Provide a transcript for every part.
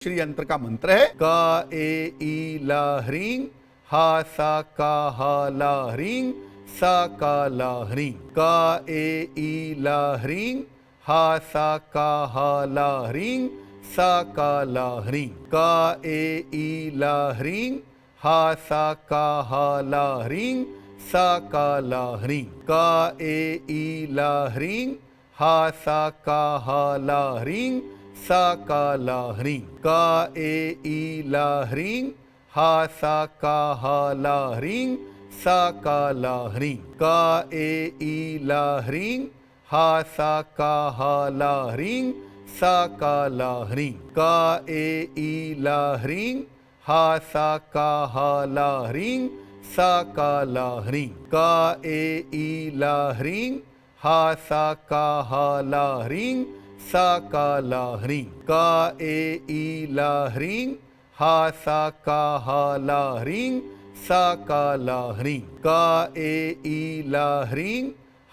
श्री यंत्र का मंत्र है क ए ई ल ह्रीं हा सा का हा ला ह्रीं सा का ला ह्रीं क ए ई ल ह्रीं हा सा का हा ला ह्रीं सा का ला ह्रीं क ए ई ल ह्रीं हा सा का हा ला ह्रीं सा का ला ह्रीं क ए ई ल ह्रीं हा सा का हा ला ह्रीं सा का ला ह्रीं क ए ई ल ह्रीं हा सा का हा ला ह्रीं सा का ला ह्रीं क ए ई ल ह्रीं हा सा का हा ला ह्रीं सा का ला ह्रीं क ए ई ल ह्रीं हा सा का हा ला ह्रीं सा का ला ह्रीं क ए ई ल ह्रीं हा सा का हा ला ह्रीं सा का ला ह्रीं क ए ई ल ह्रीं हा सा का हा ला ह्रीं सा का ला ह्रीं क ए ई ल ह्रीं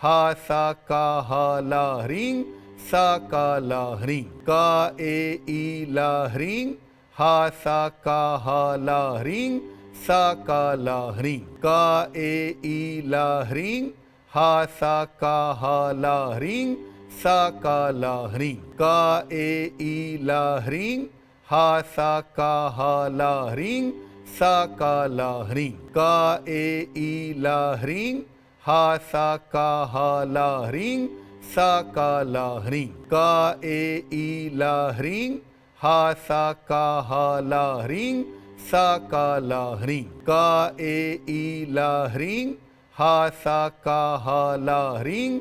हा सा का हा ला ह्रीं सा का ला ह्रीं क ए ई ल ह्रीं हा सा का हा ला ह्रीं सा का ला ह्रीं क ए ई ल ह्रीं हा सा का हा ला ह्रीं सा का ला ह्रीं क ए ई ल ह्रीं हा सा का हा ला ह्रीं सा का ला ह्रीं क ए ई ल ह्रीं हा सा का हा ला ह्रीं सा का ला ह्रीं क ए ई ल ह्रीं हा सा का हा ला ह्रीं सा का ला ह्रीं क ए ई ल ह्रीं हा सा का हा ला ह्रीं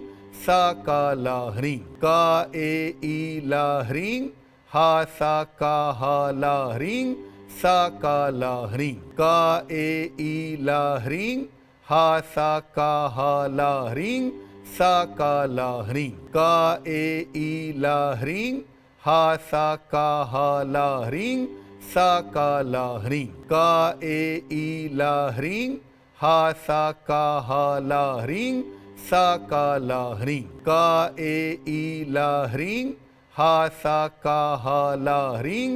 सा का ला ह्रीं क ए ई ल ह्रीं हा सा का हा ला ह्रीं सा का ला ह्रीं क ए ई ल ह्रीं हा सा का हा ला ह्रीं सा का ला ह्रीं क ए ई ल ह्रीं हा सा का हा ला ह्रीं सा का ला ह्रीं क ए ई ल ह्रीं हा सा का हा ला ह्रीं सा का ला ह्रीं क ए ई ल ह्रीं हा सा का हा ला ह्रीं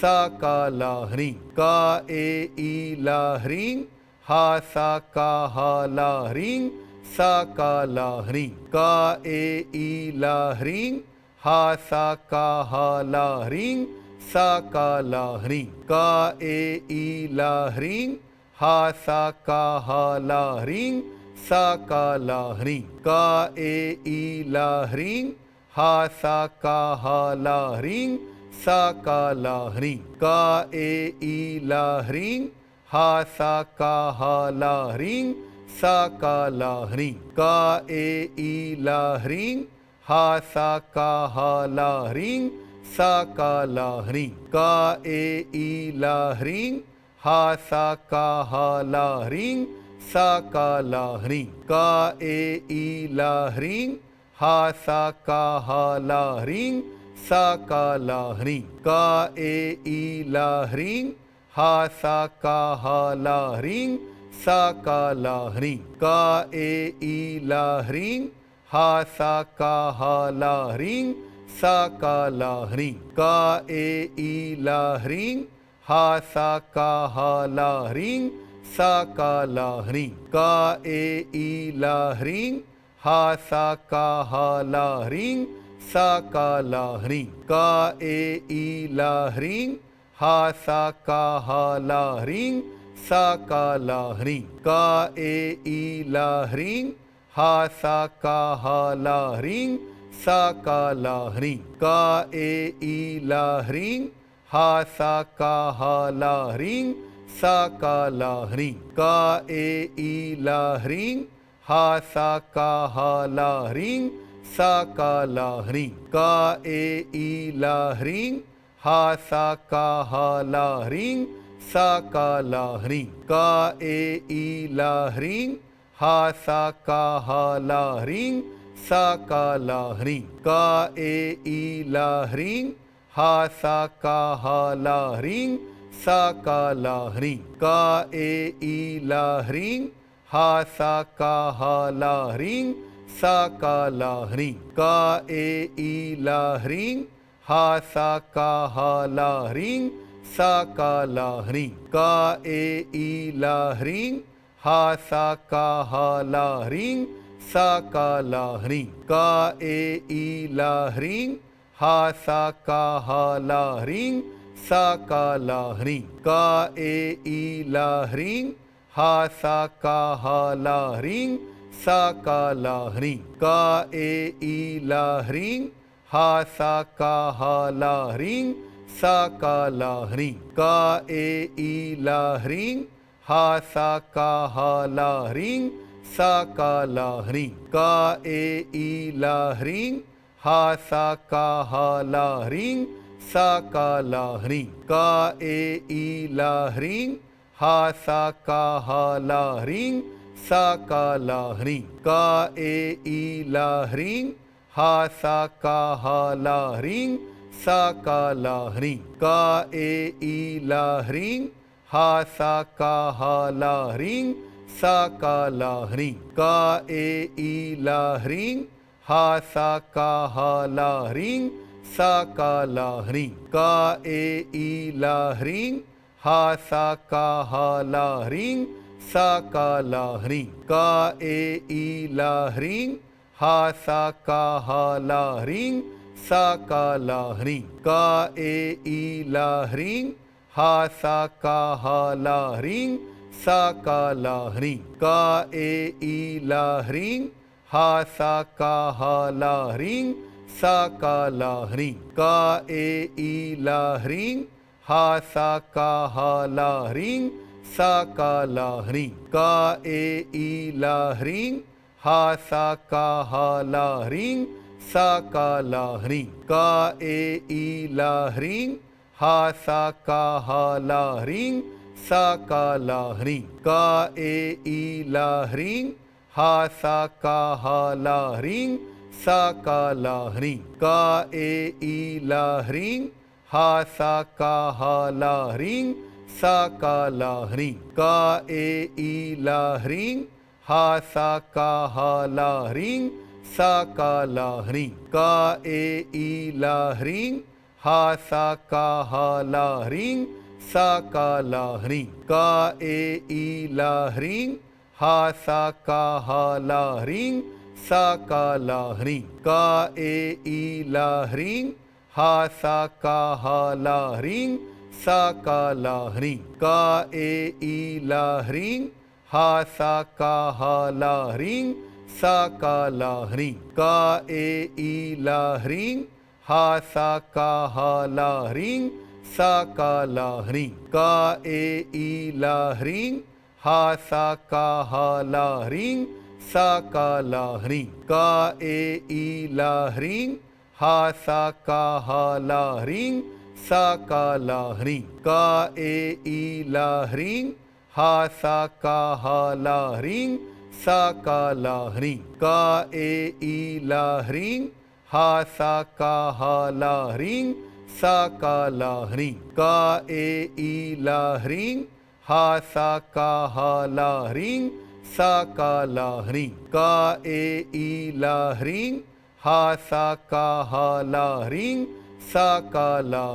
सा का ला ह्रीं क ए ई ल ह्रीं हा सा का हा ला ह्रीं सा का ला ह्रीं क ए ई ल ह्रीं हा सा का हा ला ह्रीं सा का ला ह्रीं क ए ई ल ह्रीं हा सा का हा ला ह्रीं सा का ला ह्रीं क ए ई ल ह्रीं हा सा का हा ला ह्रीं सा का ला ह्रीं क ए ई ल ह्रीं हा सा का हा ला ह्रीं सा का ला ह्रीं क ए ई ल ह्रीं हा सा का हा ला ह्रीं सा का ला ह्रीं क ए ई ल ह्रीं हा सा का हा ला ह्रीं सा का ला ह्रीं क ए ई ल ह्रीं हा सा का हा ला ह्रीं सा का ला ह्रीं क ए ई ल ह्रीं हा सा का हा ला ह्रीं सा का ला ह्रीं क ए ई ल ह्रीं हा सा का हा ला ह्रीं सा का ला ह्रीं क ए ई ल ह्रीं हा सा का हा ला ह्रीं सा का ला ह्रीं क ए ई ल ह्रीं हा सा का हा ला ह्रीं सा का ला ह्रीं क ए ई ल ह्रीं हा सा का हा ला ह्रीं सा का ला ह्रीं क ए ई ल ह्रीं हा सा का हा ला ह्रीं सा का ला ह्रीं क ए ई ल ह्रीं हा सा का हा ला ह्रीं सा का ला ह्रीं क ए ई ल ह्रीं हा सा का हा ला ह्रीं सा का ला ह्रीं क ए ई ल ह्रीं हा सा का हा ला ह्रीं सा का ला ह्रीं क ए ई ल ह्रीं हा सा का हा ला ह्रीं सा का ला ह्रीं क ए ई ल ह्रीं हा सा का हा ला ह्रीं सा का ला ह्रीं क ए ई ल ह्रीं हा सा का हा ला ह्रीं सा का ला ह्रीं क ए ई ल ह्रीं हा सा का हा ला ह्रीं सा का ला ह्रीं का ए ई ला ह्रीं हा सा का हा ला ह्रीं सा का ला ह्रीं का ए ई ला ह्रीं हा सा का हा ला ह्रीं सा का ला ह्रीं का ए ई ला ह्रीं हा सा का हा ला ह्रीं सा का ला ह्रीं का ए ई ला ह्रीं हा सा का हा ला ह्रीं सा का ला ह्रीं का ए ई ला ह्रीं हा सा का हा ला ह्रीं सा का ला ह्रीं का ए ई ला ह्रीं हा सा का हा ला ह्रीं सा का ला ह्रीं का ए ई ला ह्रीं हा सा का हा ला ह्रीं सा का ला ह्रीं का ए ई ला ह्रीं हा सा का हा ला ह्रीं सा का ला ह्रीं का ए ई ला ह्रीं हा सा का हा ला ह्रीं सा का ला ह्रीं का ए ई ला ह्रीं हा सा का हा ला ह्रीं सा का ला ह्रीं का ए ई ला ह्रीं हा सा का हा ला ह्रीं सा का ला ह्रीं का ए ई ला ह्रीं हा सा का हा ला ह्रीं सा का ला ह्रीं का ए ई ला ह्रीं हा सा का हा ला ह्रीं सा का ला ह्रीं का ए ई ला ह्रीं हा सा का हा ला ह्रीं सा का ला ह्रीं का ए ई ला ह्रीं हा सा का हा ला ह्रीं सा का ला ह्रीं का ए ई ला ह्रीं हा सा का हा ला ह्रीं सा का ला ह्रीं का ए ई ला ह्रीं हा सा का हा ला ह्रीं सा का ला ह्रीं का ए ई ला ह्रीं हा सा का हा ला ह्रीं सा का ला ह्रीं का ए ई ला ह्रीं हा सा का हा ला ह्रीं सा का ला ह्रीं का ए ई ला ह्रीं हा सा का हा ला ह्रीं सा का ला ह्रीं का ए ई ला ह्रीं हा सा का हा ला ह्रीं सा का ला ह्रीं का ए ई ला ह्रीं हा सा का हा ला ह्रीं सा का ला ह्रीं का ए ई ला ह्रीं हा सा का हा ला ह्रीं सा का ला ह्रीं का ए ई ला ह्रीं हा सा का हा ला ह्रीं सा का ला ह्रीं का ए ई ला ह्रीं हा सा का हा ला ह्रीं सा का ला ह्रीं का ए ई ला ह्रीं हा सा का हा ला ह्रीं सा का ला ह्रीं का ए ई ला ह्रीं हा सा का हा ला ह्रीं सा का ला ह्रीं का ए ई ला ह्रीं हा सा का हा ला ह्रीं सा का ला ह्रीं का ए ई ला ह्रीं हा सा का हा ला ह्रीं सा का ला ह्रीं का ए ई ला ह्रीं हा सा का हा ला ह्रीं सा का ला ह्रीं का ए ई ला ह्रीं हा सा का हा ला ह्रीं सा का ला ह्रीं का ए ई ला ह्रीं हा सा का हा ला ह्रीं सा का ला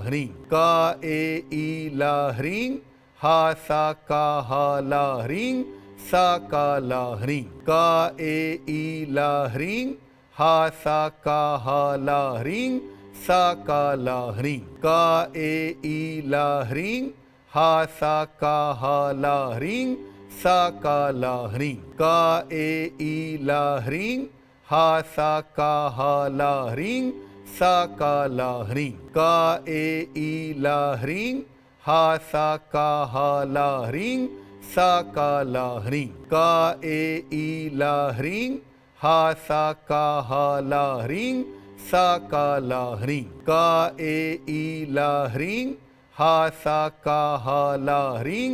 ह्रीं का ए ई ला ह्रीं हा सा का हा ला ह्रीं सा का ला ह्रीं का ए ई ला ह्रीं हा सा का हा ला ह्रीं सा का ला ह्रीं का ए ई ला ह्रीं हा सा का हा ला ह्रीं सा का ला ह्रीं का ए ई ला ह्रीं हा सा का हा ला ह्रीं सा का ला ह्रीं का ए ई ला ह्रीं हा सा का हा ला ह्रीं सा का ला ह्रीं का ए ई ला ह्रीं हा सा का हा ला ह्रीं सा का ला ह्रीं का ए ई ला ह्रीं हा सा का हा ला ह्रीं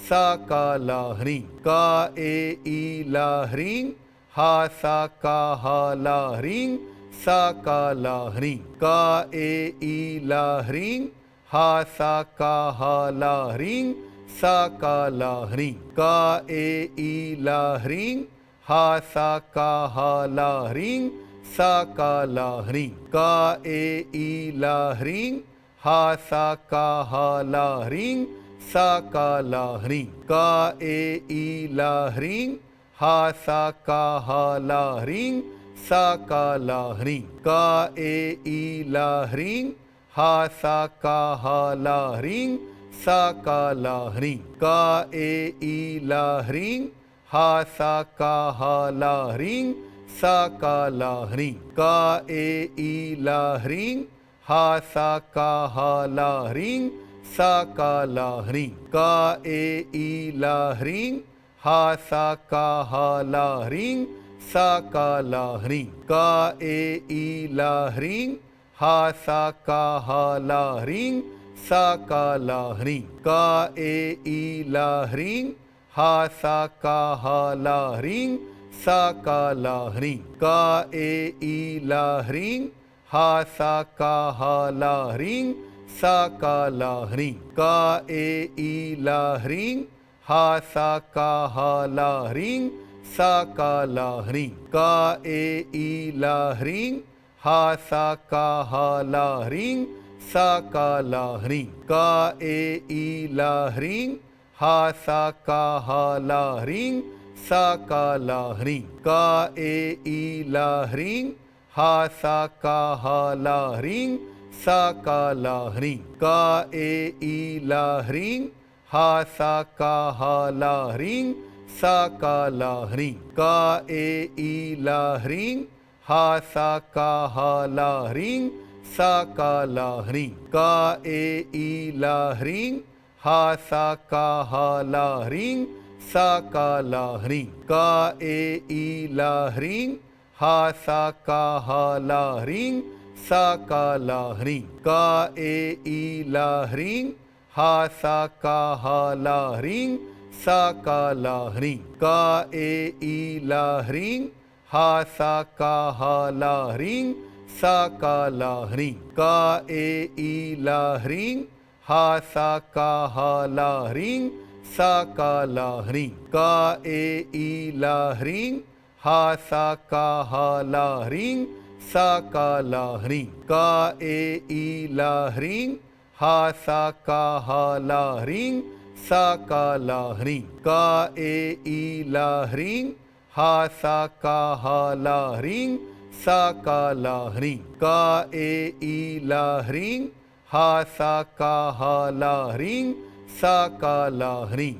सा का ला ह्रीं का ए ई ला ह्रीं हा सा का हा ला ह्रीं सा का ला ह्रीं का ए ई ला ह्रीं हा सा का हा ला ह्रीं सा का ला ह्रीं का ए ई ला ह्रीं हा सा का हा ला ह्रीं सा का ला ह्रीं का ए ई ला ह्रीं हा सा का हा ला ह्रीं सा का ला ह्रीं का ए ई ला ह्रीं हा सा का हा ला ह्रीं सा का ला ह्रीं का ए ई ला ह्रीं हा सा का हा ला ह्रीं सा का ला ह्रीं का ए ई ला ह्रीं हा सा का हा ला ह्रीं सा का ला ह्रीं का ए ई ला ह्रीं हा सा का हा ला ह्रीं सा का ला ह्रीं का ए ई ला ह्रीं हा सा का हा ला ह्रीं सा का ला ह्रीं का ए ई ला ह्रीं हा सा का हा ला ह्रीं सा का ला ह्रीं का ए ई ला ह्रीं हा सा का हा ला ह्रीं सा का ला ह्रीं का ए ई ला ह्रीं हा सा का हा ला ह्रीं सा का ला ह्रीं का ए ई ला ह्रीं हा सा का हा ला ह्रीं सा का ला ह्रीं का ए ई ला ह्रीं हा सा का हा ला ह्रीं सा का ला ह्रीं का ए ई ला ह्रीं हा सा का हा ला ह्रीं सा का ला ह्रीं का ए ई ला ह्रीं हा सा का हा ला ह्रीं सा का ला ह्रीं का ए ई ला ह्रीं हा सा का हा ला ह्रीं सा का ला ह्रीं का ए ई ला ह्रीं हा सा का हा ला ह्रीं सा का ला ह्रीं का ए ई ला ह्रीं हा सा का हा ला ह्रीं सा का ला ह्रीं का ए ई ला ह्रीं हा सा का हा ला ह्रीं सा का ला ह्रीं का ए ई ला ह्रीं हा सा का हा ला ह्रीं सा का ला ह्रीं का ए ई ला ह्रीं हा सा का हा ला ह्रीं सा का ला ह्रीं का ए ई ला ह्रीं हा सा का हा ला ह्रीं सा का ला ह्रीं का ए ई ला ह्रीं हा सा का हा ला ह्रीं सा का ला ह्रीं का ए ई ला ह्रीं हा सा का हा ला ह्रीं सा का ला ह्रीं का ए ई ला ह्रीं हा सा का हा ला ह्रीं सा का ला ह्रीं का ए ई ला ह्रीं हा सा का हा ला ह्रीं सा का ला ह्रीं